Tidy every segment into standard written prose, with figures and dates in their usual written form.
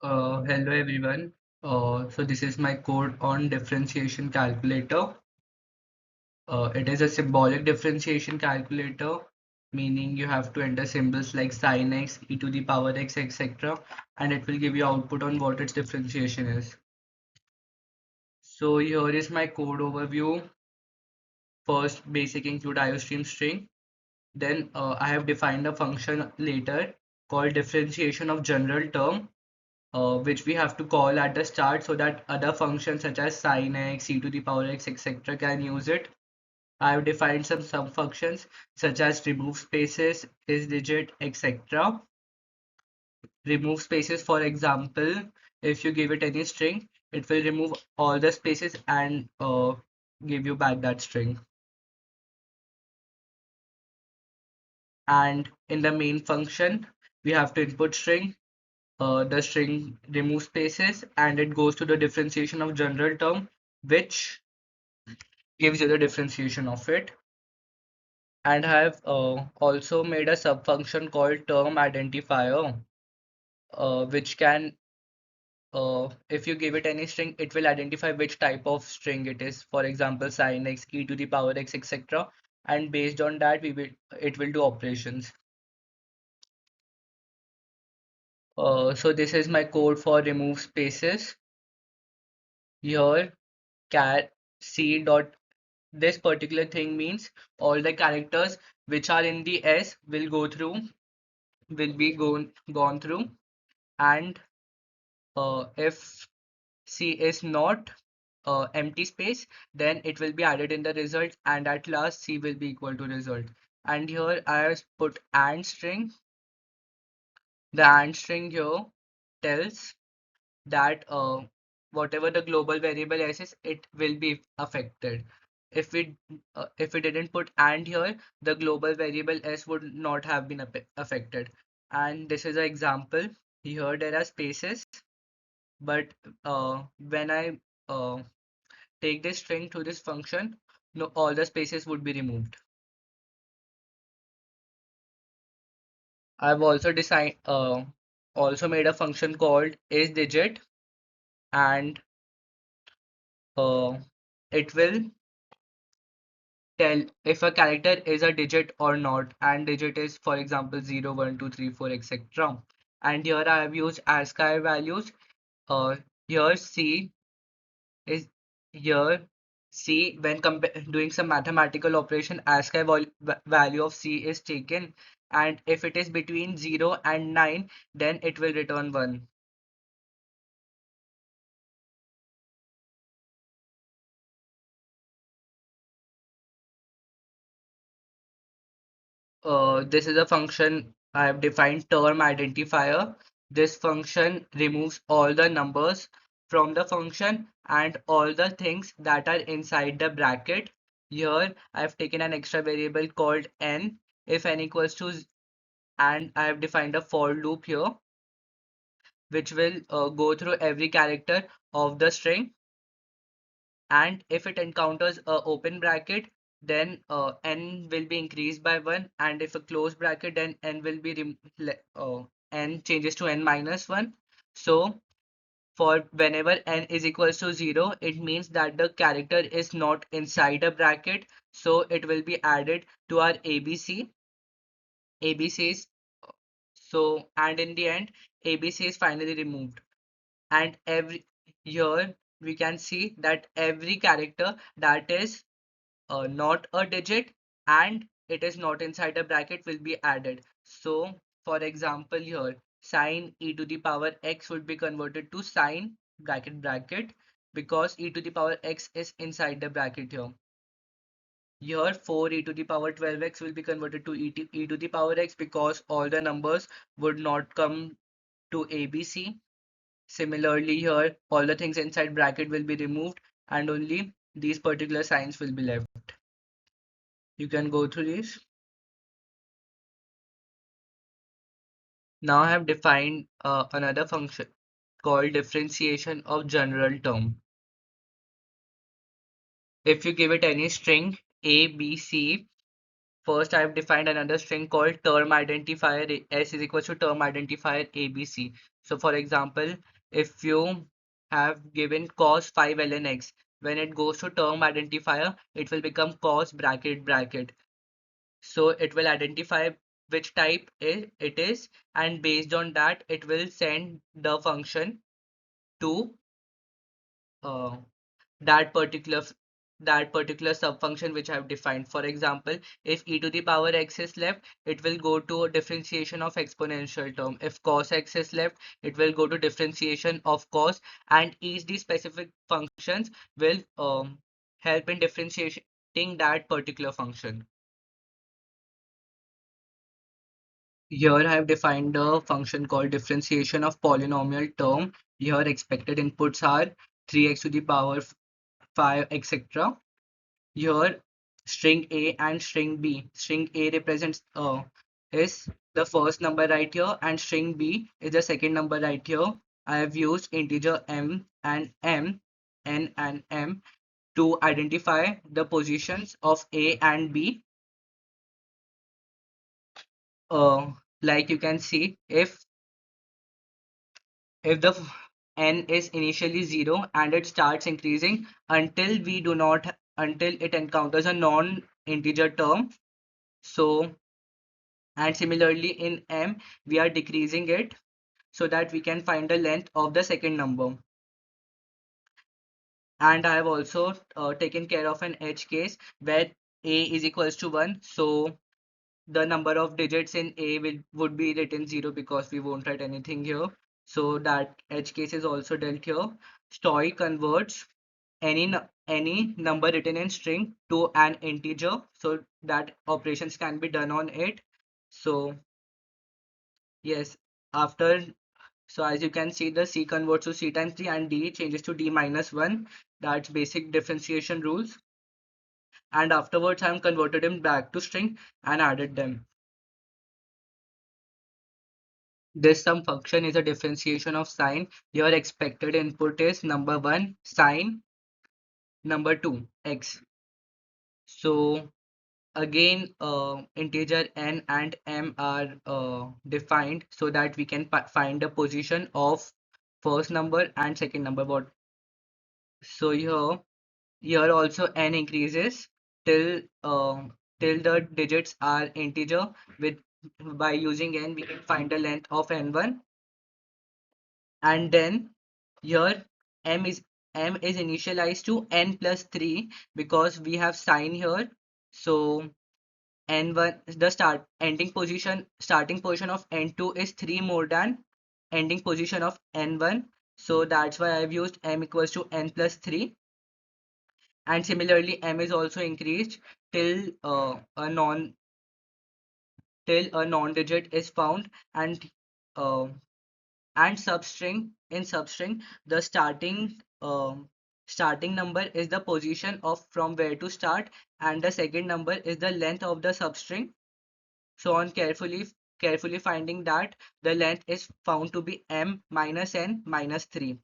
Hello everyone. So this is my code on differentiation calculator. It is a symbolic differentiation calculator, meaning you have to enter symbols like sin x, e to the power x, etc., and it will give you output on what its differentiation is. So here is my code overview. First, basic include iostream string. Then I have defined a function later called differentiation of general term, which we have to call at the start so that other functions such as sin x, e to the power x, etc. can use it. I have defined some sum functions such as remove spaces, is digit, etc. Remove spaces, for example, if you give it any string, it will remove all the spaces and give you back that string. And in the main function, we have to input string. The string removes spaces and it goes to the differentiation of general term, which gives you the differentiation of it. And I have also made a subfunction called term identifier, which can, if you give it any string, it will identify which type of string it is. For example, sin x, e to the power x, etc. And based on that, it will do operations. So this is my code for remove spaces. Here, cat c dot this particular thing means all the characters which are in the S will be gone through, and if C is not empty space, then it will be added in the result, and at last C will be equal to result. And here I have put AND string. The AND string here tells that whatever the global variable S is, it will be affected. If we didn't put AND here, the global variable S would not have been affected. And this is an example. Here there are spaces, but when I uh, take this string to this function, no, all the spaces would be removed. I've also designed also made a function called isDigit, and uh, it will tell if a character is a digit or not, and digit is, for example, 0, 1, 2, 3, 4, etc. And here I have used ASCII values. Uh, here C is here C when doing some mathematical operation, ASCII value of C is taken, and if it is between 0 and 9, then it will return 1. This is a function I have defined term identifier. This function removes all the numbers from the function and all the things that are inside the bracket. Here I have taken an extra variable called n. If n equals to, and I have defined a for loop here, which will go through every character of the string, and if it encounters a open bracket, then n will be increased by 1, and if a closed bracket, then n will be n changes to n minus 1. So for whenever n is equals to 0, it means that the character is not inside a bracket, so it will be added to our ABCs. So, and in the end, ABC is finally removed, and every here we can see that every character that is not a digit and it is not inside a bracket will be added. So for example, here sin e to the power x would be converted to sin bracket because e to the power x is inside the bracket here. Here 4 e to the power 12x will be converted to e to the power x because all the numbers would not come to ABC. Similarly, here all the things inside bracket will be removed and only these particular signs will be left. You can go through these. Now I have defined another function called differentiation of general term. If you give it any string A, B, C, first I have defined another string called term identifier S is equals to term identifier ABC. So for example, if you have given cos 5 ln x, when it goes to term identifier, it will become cos bracket bracket. So it will identify which type it is, and based on that, it will send the function to uh, that particular that particular subfunction which I have defined. For example, if e to the power x is left, it will go to a differentiation of exponential term. If cos x is left, it will go to differentiation of cos, and each the specific functions will help in differentiating that particular function. Here I have defined a function called differentiation of polynomial term. Here expected inputs are 3x to the power 5, etc. Here, string A and string B. String A represents is the first number right here, and string B is the second number right here. I have used integer n and m to identify the positions of A and B. Uh, like you can see, if the n is initially 0 and it starts increasing until it encounters a non-integer term. So, and similarly in m, we are decreasing it so that we can find the length of the second number. And I have also taken care of an edge case where a is equals to 1. So the number of digits in a would be written 0 because we won't write anything here. So that edge case is also dealt here. Stoy converts any number written in string to an integer so that operations can be done on it. So yes, after so as you can see, the C converts to C times 3 and D changes to D minus 1. That's basic differentiation rules. And afterwards, I'm converted them back to string and added them. This sum function is a differentiation of sign. Your expected input is number 1, sine, number 2, x. So again, integer n and m are defined so that we can find the position of first number and second number. So here also n increases till till the digits are integer. With by using n, we can find the length of n1, and then here m is m is initialized to n plus 3 because we have sign here. So n1, the starting position of n2 is 3 more than ending position of n1. So that's why I've used m equals to n plus 3. And similarly, m is also increased till a non-digit is found, and uh, substring the starting number is the position of from where to start, and the second number is the length of the substring. So on carefully finding that the length is found to be m minus n minus 3.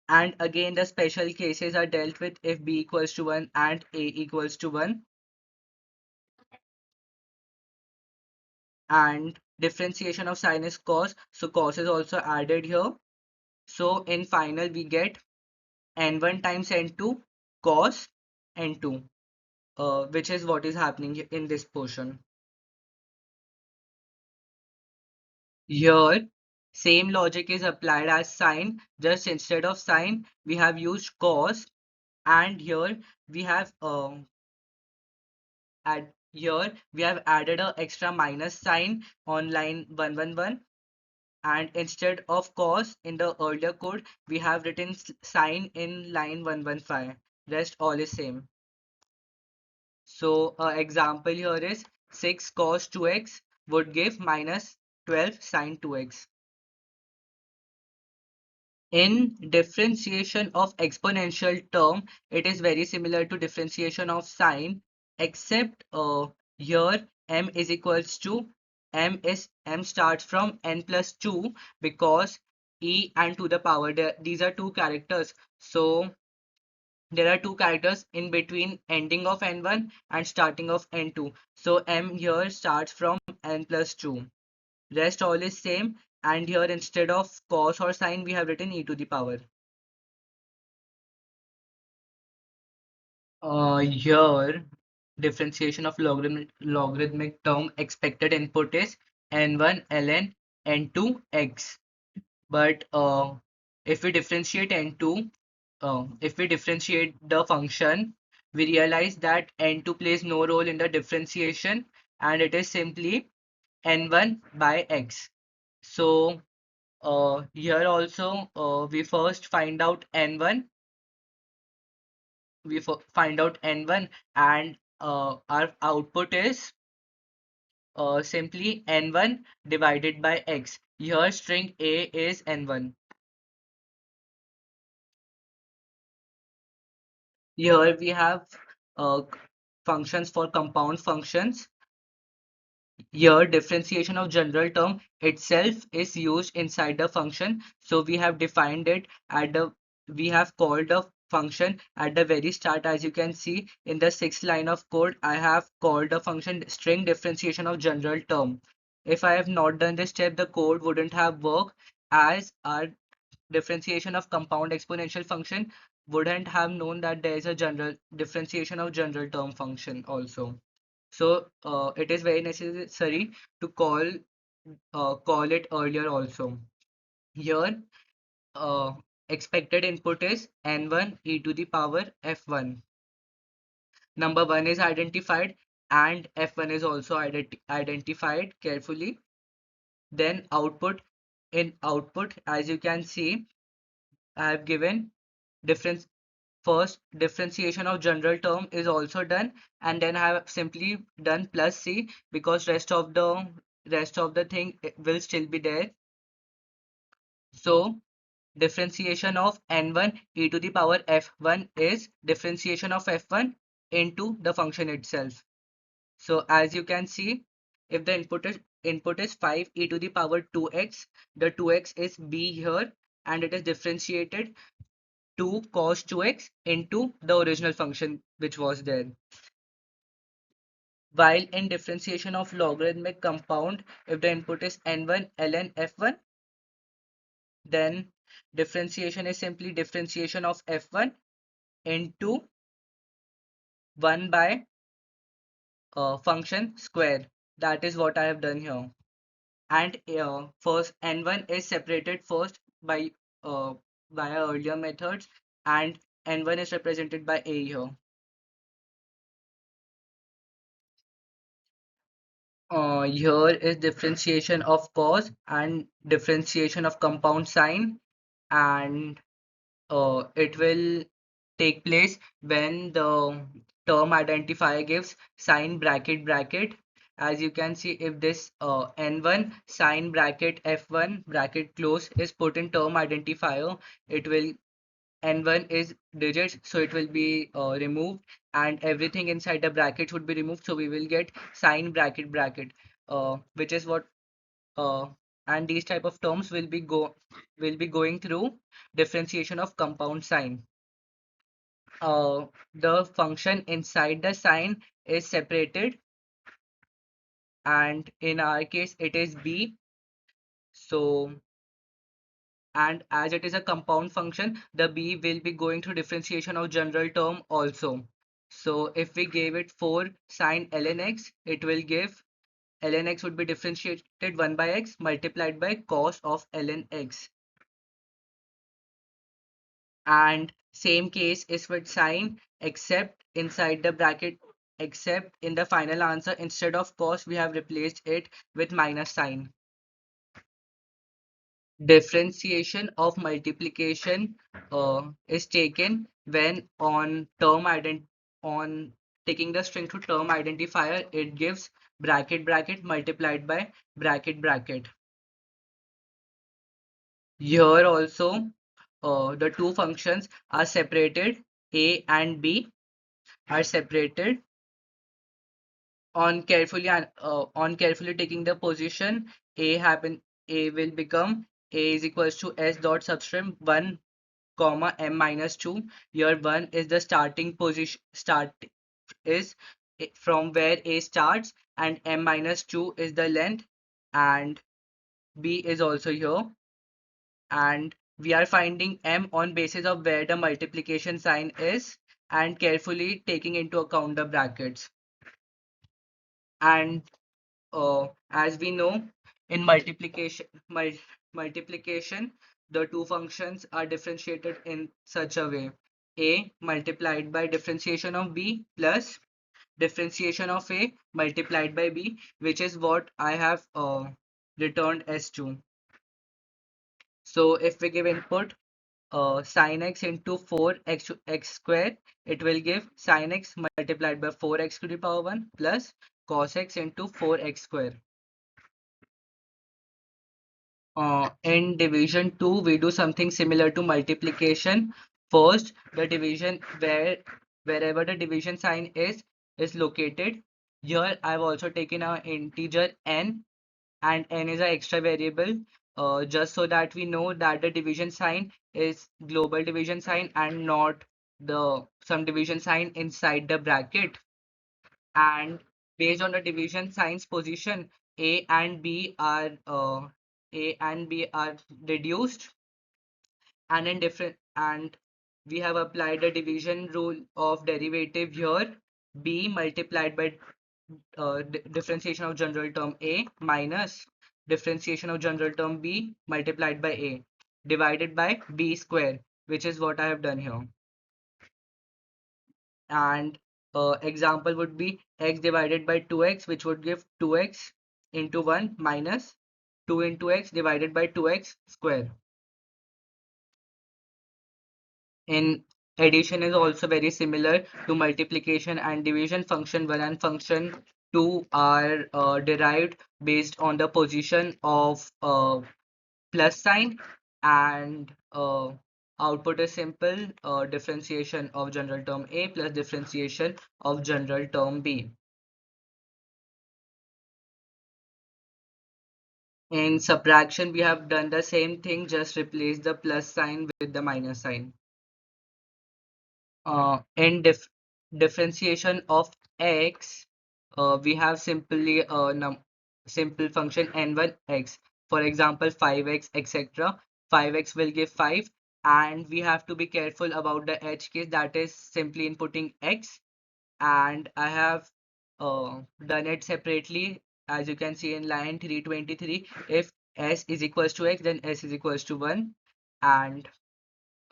And again, the special cases are dealt with if b equals to 1 and a equals to 1. And differentiation of sin is cos, so cos is also added here. So in final we get n1 times n2 cos n2, which is what is happening in this portion. Here same logic is applied as sine, just instead of sine we have used cos, and here we have added a extra minus sign on line 111, and instead of cos in the earlier code we have written sine in line 115. Rest all is same. So example here is 6 cos 2x would give minus 12 sine 2x. In differentiation of exponential term, it is very similar to differentiation of sine, except here m is equals to m starts from n plus 2 because e and to the power, these are two characters. So there are two characters in between ending of n1 and starting of n2. So m here starts from n plus 2. Rest all is same. And here instead of cos or sine, we have written e to the power. Here, differentiation of logarithmic term expected input is n1 ln n2 x. But if we differentiate n2, if we differentiate the function, we realize that n2 plays no role in the differentiation and it is simply n1 by x. So here also we first find out n1, find out n1 and our output is simply n1 divided by x. Here string a is n1. Here we have functions for compound functions. Here differentiation of general term itself is used inside the function. So we have defined it at the we have called the function at the very start. As you can see in the sixth line of code, I have called the function string differentiation of general term. If I have not done this step, the code wouldn't have worked, as our differentiation of compound exponential function wouldn't have known that there is a general differentiation of general term function also. So it is very necessary to call it earlier also. Here expected input is n1 e to the power f1. Number 1 is identified and f1 is also identified carefully. Then output, as you can see, I have given difference. First differentiation of general term is also done, and then I have simply done plus c because rest of the thing will still be there. So differentiation of n1 e to the power f1 is differentiation of f1 into the function itself. So as you can see, if the input is 5 e to the power 2x, the 2x is b here, and it is differentiated 2 cos 2x into the original function which was there. While in differentiation of logarithmic compound, if the input is n1 ln f1, then differentiation is simply differentiation of f1 into 1 by function square. That is what I have done here. And first n1 is separated first by via earlier methods, and n1 is represented by a here. Here is differentiation of cos and differentiation of compound sine, and it will take place when the term identifier gives sine bracket bracket. As you can see, if this n1 sine bracket f1 bracket close is put in term identifier, it will n1 is digits, so it will be removed, and everything inside the bracket would be removed, so we will get sine bracket bracket, which is what uh, and these type of terms will be going through differentiation of compound sine. The function inside the sine is separated, and in our case it is b. So, and as it is a compound function, the b will be going through differentiation of general term also. So if we gave it 4 sine ln x, it will give ln x would be differentiated 1 by x multiplied by cos of ln x. And same case is with sine, except inside the bracket, except in the final answer, instead of cos, we have replaced it with minus sign. Differentiation of multiplication is taken when on taking the string to term identifier, it gives bracket bracket multiplied by bracket bracket. Here also, the two functions are separated. A and B are separated. On carefully taking the position, A will become A is equals to S dot substring 1 comma M minus 2. Here 1 is the starting position, is from where A starts, and M minus 2 is the length, and B is also here, and we are finding M on basis of where the multiplication sign is and carefully taking into account the brackets. And as we know, in multiplication, the two functions are differentiated in such a way: A multiplied by differentiation of B plus differentiation of A multiplied by B, which is what I have returned as 2. So if we give input sin x into 4x to x square, it will give sin x multiplied by 4x to the power 1 plus cos x into 4x square. In division 2, we do something similar to multiplication. First, the division wherever the division sign is located. Here, I've also taken an integer n, and n is an extra variable, just so that we know that the division sign is global division sign and not the some division sign inside the bracket. And based on the division signs position, a and b are reduced, and in different and we have applied the division rule of derivative here. B multiplied by differentiation of general term A minus differentiation of general term B multiplied by A divided by B square, which is what I have done here. And example would be x divided by 2x, which would give 2x into 1 minus 2 into x divided by 2x square. In addition is also very similar to multiplication and division. Function 1 and function 2 are derived based on the position of plus sign, and output is simple: differentiation of general term A plus differentiation of general term B. In subtraction, we have done the same thing, just replace the plus sign with the minus sign. In differentiation of x, we have simply a simple function n1x. For example, 5x, etc. 5x will give 5, and we have to be careful about the edge case, that is simply inputting x. And I have done it separately, as you can see in line 323. If s is equals to x, then s is equals to 1, and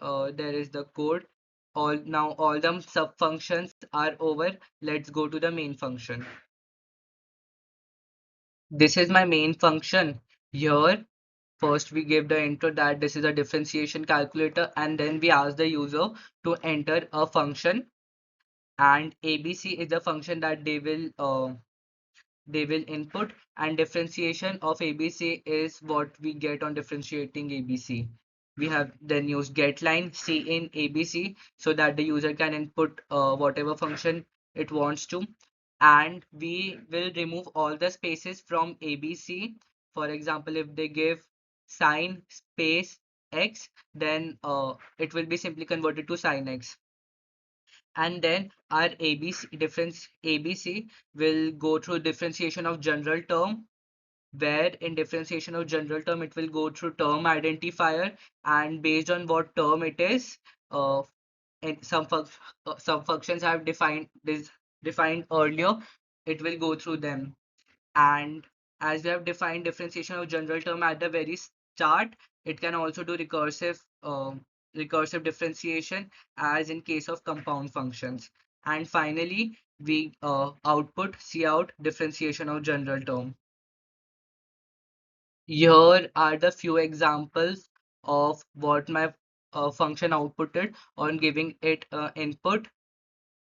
there is the code. All the sub functions are over. Let's go to the main function. This is my main function. Here, first we give the intro that this is a differentiation calculator, and then we ask the user to enter a function, and ABC is the function that they will input, and differentiation of ABC is what we get on differentiating ABC. We have then used getLine C in ABC so that the user can input whatever function it wants to, and we will remove all the spaces from ABC. For example, if they give sine space x, then it will be simply converted to sine x. And then our ABC will go through differentiation of general term, where in differentiation of general term it will go through term identifier, and based on what term it is, uh, and some functions have defined earlier, it will go through them. And as we have defined differentiation of general term at the very start, it can also do recursive differentiation as in case of compound functions. And finally, we output cout differentiation of general term. Here are the few examples of what my function outputted on giving it input.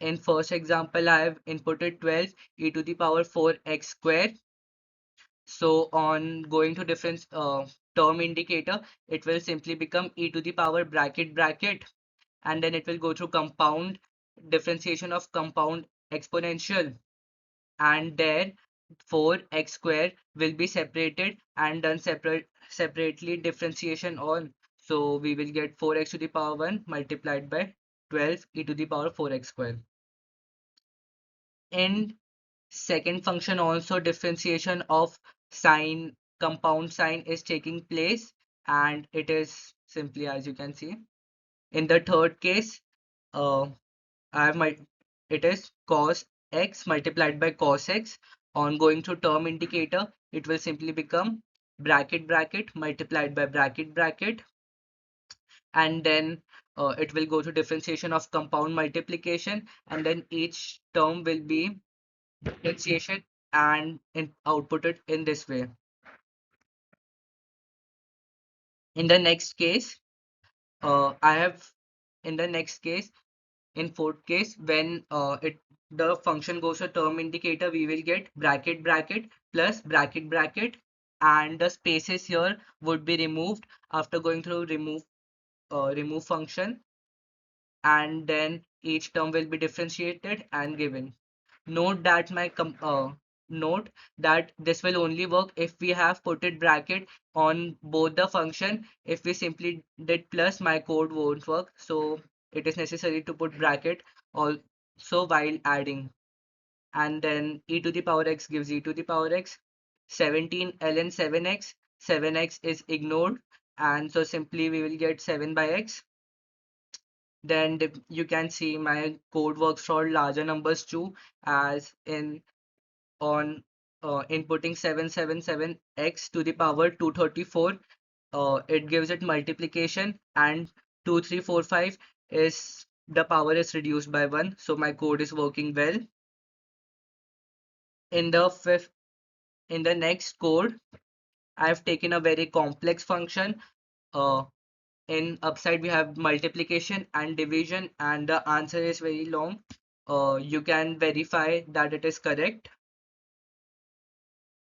In first example, I have inputted 12 e to the power 4x squared. So on going to difference term indicator, it will simply become e to the power bracket, and then it will go through compound differentiation of compound exponential, and there 4x square will be separated and done separately differentiation on. So we will get 4x to the power 1 multiplied by 12 e to the power 4x square. In second function also differentiation of sine compound sign is taking place, and it is simply as you can see. In the third case, uh, I have my it is cos x multiplied by cos x. On going to term indicator, it will simply become bracket bracket multiplied by bracket bracket, and then it will go to differentiation of compound multiplication, and then each term will be differentiation and outputted in this way. In the next case, I have in the next case, in fourth case, when it the function goes to term indicator, we will get bracket bracket plus bracket bracket, and the spaces here would be removed after going through remove function, and then each term will be differentiated and given. Note that note that this will only work if we have put it bracket on both the function. If we simply did plus, my code won't work. So it is necessary to put bracket also while adding. And then e to the power x gives e to the power x. 17 ln 7x. 7x is ignored, and so simply we will get 7 by x. Then you can see my code works for larger numbers too, as in on inputting 777x to the power 234. It gives it multiplication, and 2345 is the power is reduced by 1, so my code is working well. In the fifth in the next code, I have taken a very complex function. uh, in upside we have multiplication and division, and the answer is very long. You can verify that it is correct.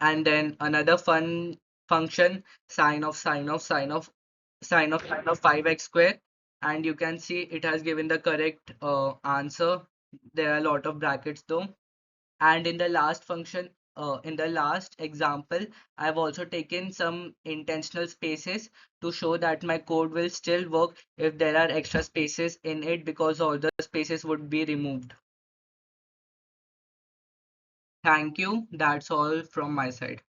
And then another fun function, sine of 5x square, and you can see it has given the correct answer. There are a lot of brackets though. And in the last function, in the last example, I've also taken some intentional spaces to show that my code will still work if there are extra spaces in it, because all the spaces would be removed. Thank you. That's all from my side.